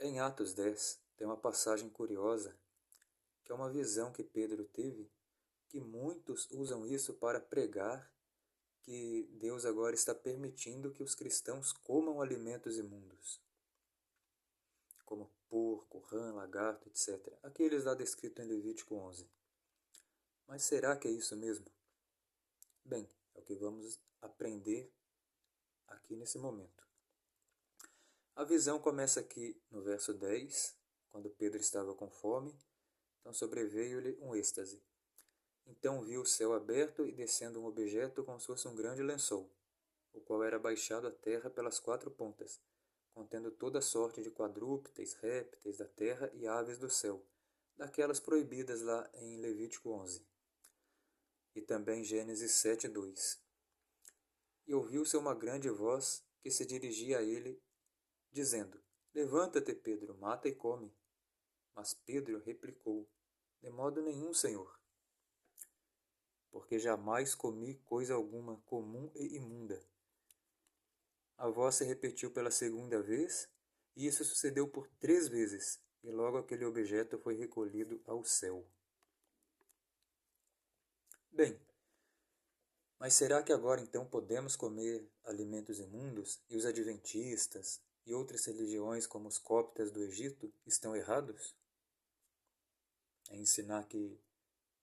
Em Atos 10, tem uma passagem curiosa, que é uma visão que Pedro teve, que muitos usam isso para pregar que Deus agora está permitindo que os cristãos comam alimentos imundos, como porco, rã, lagarto, etc. Aqueles lá descritos em Levítico 11. Mas será que é isso mesmo? Bem, é o que vamos aprender aqui nesse momento. A visão começa aqui no verso 10, quando Pedro estava com fome, então sobreveio-lhe um êxtase. Então viu o céu aberto e descendo um objeto como se fosse um grande lençol, o qual era baixado à terra pelas quatro pontas, contendo toda sorte de quadrúpedes, répteis da terra e aves do céu, daquelas proibidas lá em Levítico 11, e também Gênesis 7:2. E ouviu-se uma grande voz que se dirigia a ele, dizendo: Levanta-te, Pedro, mata e come. Mas Pedro replicou: De modo nenhum, Senhor, porque jamais comi coisa alguma comum e imunda. A voz se repetiu pela segunda vez, e isso sucedeu por 3 vezes, e logo aquele objeto foi recolhido ao céu. Bem, mas será que agora então podemos comer alimentos imundos e os adventistas e outras religiões como os coptas do Egito estão errados em ensinar que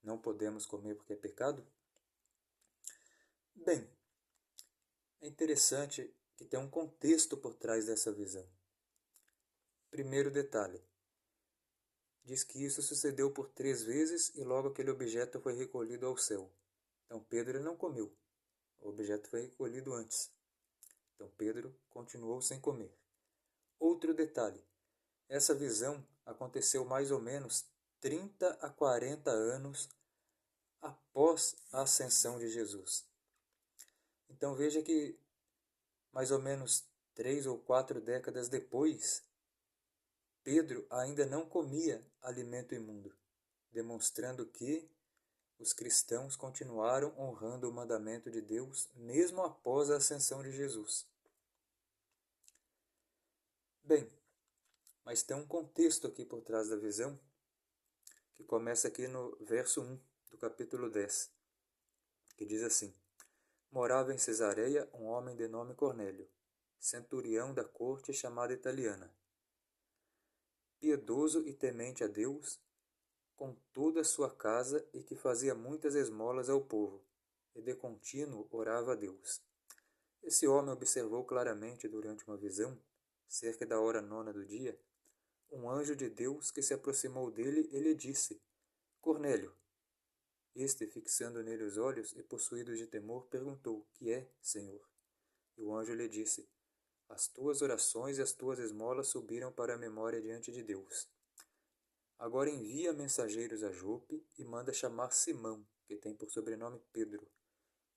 não podemos comer porque é pecado? Bem, é interessante que tem um contexto por trás dessa visão. Primeiro detalhe, diz que isso sucedeu por 3 vezes e logo aquele objeto foi recolhido ao céu. Então Pedro não comeu, o objeto foi recolhido antes. Então Pedro continuou sem comer. Outro detalhe, essa visão aconteceu mais ou menos 30 a 40 anos após a ascensão de Jesus. Então veja que mais ou menos 3 ou 4 décadas depois, Pedro ainda não comia alimento imundo, demonstrando que os cristãos continuaram honrando o mandamento de Deus mesmo após a ascensão de Jesus. Bem, mas tem um contexto aqui por trás da visão, que começa aqui no verso 1 do capítulo 10, que diz assim: Morava em Cesareia um homem de nome Cornélio, centurião da corte chamada italiana, piedoso e temente a Deus, com toda a sua casa e que fazia muitas esmolas ao povo, e de contínuo orava a Deus. Esse homem observou claramente durante uma visão, cerca da hora nona do dia, um anjo de Deus que se aproximou dele e lhe disse: Cornélio. Este, fixando nele os olhos e possuído de temor, perguntou: Que é, Senhor? E o anjo lhe disse: As tuas orações e as tuas esmolas subiram para a memória diante de Deus. Agora envia mensageiros a Jope e manda chamar Simão, que tem por sobrenome Pedro.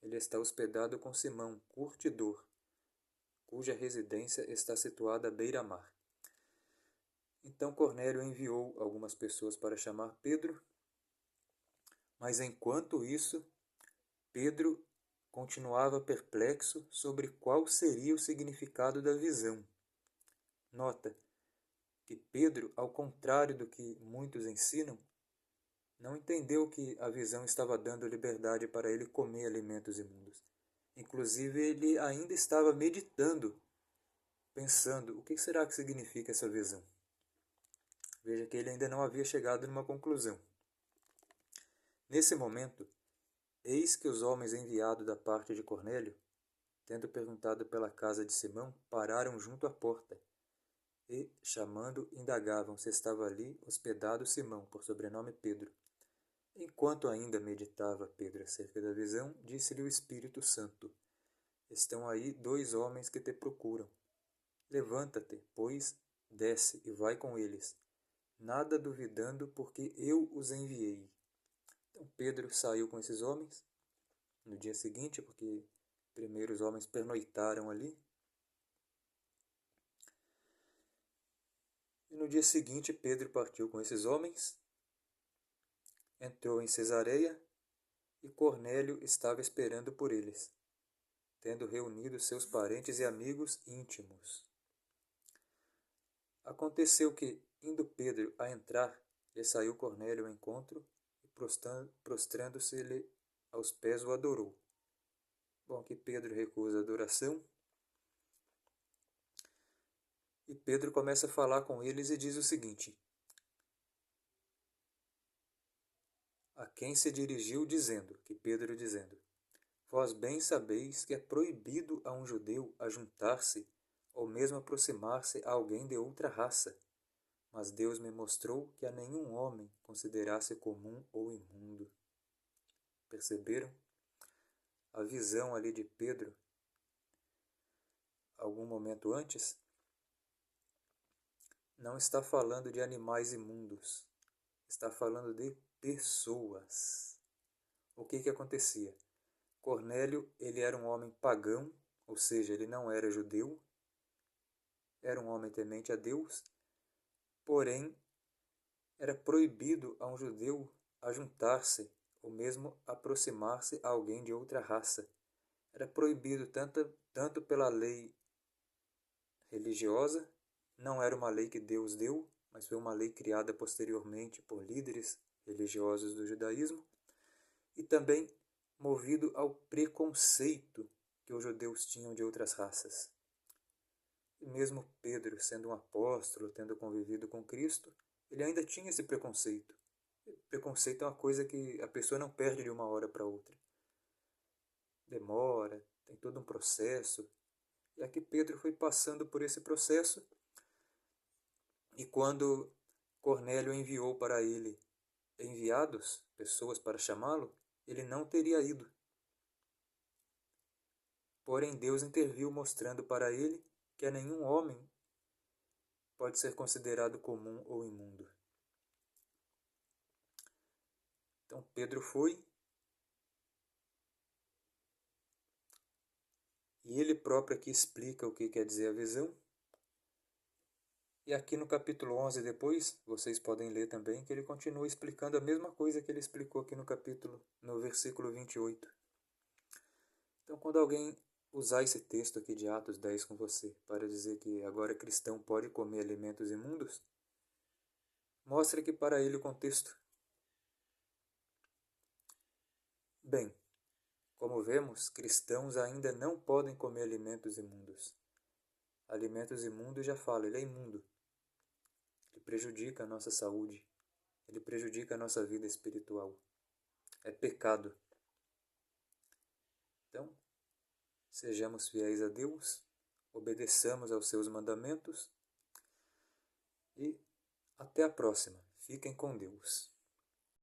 Ele está hospedado com Simão, curtidor, cuja residência está situada à beira-mar. Então Cornélio enviou algumas pessoas para chamar Pedro, mas enquanto isso, Pedro continuava perplexo sobre qual seria o significado da visão. Nota que Pedro, ao contrário do que muitos ensinam, não entendeu que a visão estava dando liberdade para ele comer alimentos imundos. Inclusive, ele ainda estava meditando, pensando: o que será que significa essa visão? Veja que ele ainda não havia chegado numa conclusão. Nesse momento, eis que os homens enviados da parte de Cornélio, tendo perguntado pela casa de Simão, pararam junto à porta e, chamando, indagavam se estava ali hospedado Simão, por sobrenome Pedro. Enquanto ainda meditava Pedro acerca da visão, disse-lhe o Espírito Santo: Estão aí 2 homens que te procuram. Levanta-te, pois, desce e vai com eles, nada duvidando, porque eu os enviei. Então Pedro saiu com esses homens no dia seguinte, porque primeiro os homens pernoitaram ali. E no dia seguinte Pedro partiu com esses homens, entrou em Cesareia e Cornélio estava esperando por eles, tendo reunido seus parentes e amigos íntimos. A Aconteceu que, indo Pedro a entrar, lhe saiu Cornélio ao encontro e, prostrando-se-lhe aos pés, o adorou. Bom, aqui Pedro recusa a adoração. E Pedro começa a falar com eles e diz o seguinte: a quem se dirigiu dizendo, que Pedro dizendo: vós bem sabeis que é proibido a um judeu ajuntar-se ou mesmo aproximar-se a alguém de outra raça. Mas Deus me mostrou que a nenhum homem considerasse comum ou imundo. Perceberam? A visão ali de Pedro, algum momento antes, não está falando de animais imundos, está falando de pessoas. O que acontecia? Cornélio, ele era um homem pagão, ou seja, ele não era judeu, era um homem temente a Deus, porém, era proibido a um judeu ajuntar-se ou mesmo aproximar-se a alguém de outra raça. Era proibido tanto pela lei religiosa, não era uma lei que Deus deu, mas foi uma lei criada posteriormente por líderes religiosos do judaísmo, e também movido ao preconceito que os judeus tinham de outras raças. E mesmo Pedro, sendo um apóstolo, tendo convivido com Cristo, ele ainda tinha esse preconceito. Preconceito é uma coisa que a pessoa não perde de uma hora para outra. Demora, tem todo um processo. E aqui Pedro foi passando por esse processo, e quando Cornélio enviou para ele enviados, pessoas para chamá-lo, ele não teria ido. Porém, Deus interviu mostrando para ele que a nenhum homem pode ser considerado comum ou imundo. Então Pedro foi, e ele próprio aqui explica o que quer dizer a visão. E aqui no capítulo 11 depois, vocês podem ler também, que ele continua explicando a mesma coisa que ele explicou aqui no versículo 28. Então, quando alguém usar esse texto aqui de Atos 10 com você, para dizer que agora cristão pode comer alimentos imundos, mostre que para ele o contexto. Bem, como vemos, cristãos ainda não podem comer alimentos imundos. Alimentos imundos, já falo, ele é imundo. Ele prejudica a nossa saúde. Ele prejudica a nossa vida espiritual. É pecado. Então, sejamos fiéis a Deus, obedeçamos aos seus mandamentos e até a próxima. Fiquem com Deus.